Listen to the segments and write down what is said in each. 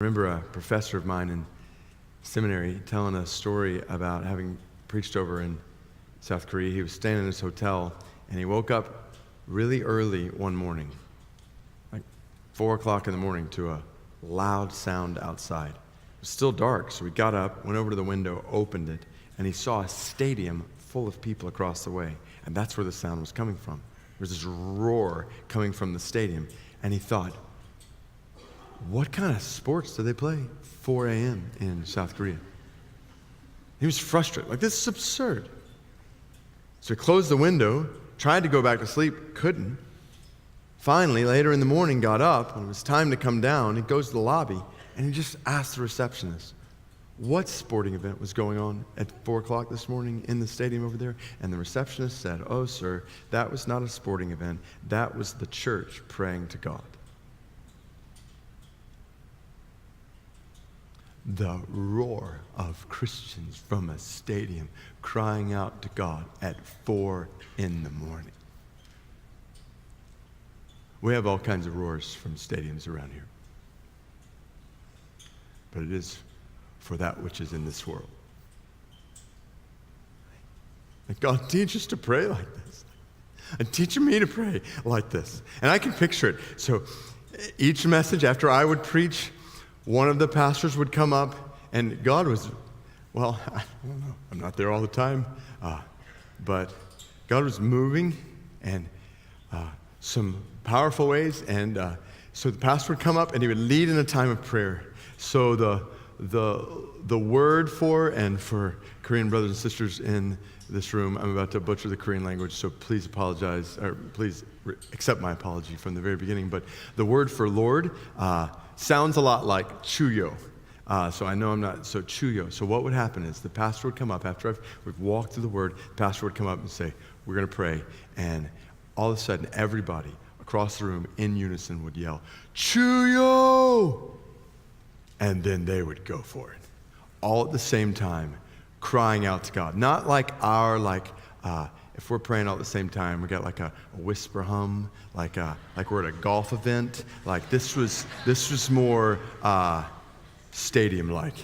I remember a professor of mine in seminary telling a story about having preached over in South Korea. He was staying in his hotel, and he woke up really early one morning, like 4 o'clock in the morning, to a loud sound outside. It was still dark, so he got up, went over to the window, opened it, and he saw a stadium full of people across the way, and that's where the sound was coming from. There was this roar coming from the stadium, and he thought, what kind of sports do they play 4 a.m. in South Korea? He was frustrated, like, this is absurd. So he closed the window, tried to go back to sleep, couldn't. Finally, later in the morning, got up. When it was time to come down, he goes to the lobby, and he just asked the receptionist, what sporting event was going on at 4 o'clock this morning in the stadium over there? And the receptionist said, oh, sir, that was not a sporting event. That was the church praying to God. The roar of Christians from a stadium crying out to God at 4 in the morning. We have all kinds of roars from stadiums around here. But it is for that which is in this world. And God, teach us to pray like this. And teach me to pray like this. And I can picture it. So each message after I would preach, one of the pastors would come up, and God was, well, I don't know, I'm not there all the time, but God was moving in some powerful ways, and so the pastor would come up, and he would lead in a time of prayer. So the word for Korean brothers and sisters in this room, I'm about to butcher the Korean language, so please apologize, or please accept my apology from the very beginning, but the word for Lord sounds a lot like chuyo. So I know I'm not, so chuyo. So what would happen is the pastor would come up after we've walked through the word, the pastor would come up and say, we're going to pray. And all of a sudden, everybody across the room in unison would yell, chuyo! And then they would go for it. All at the same time, crying out to God. Not like if we're praying all at the same time, we got like a whisper hum, like we're at a golf event. Like this was more stadium-like.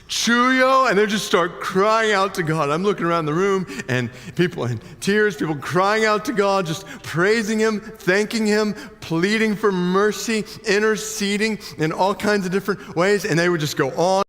Chuyo, and they just start crying out to God. I'm looking around the room, and people in tears, people crying out to God, just praising Him, thanking Him, pleading for mercy, interceding in all kinds of different ways, and they would just go on.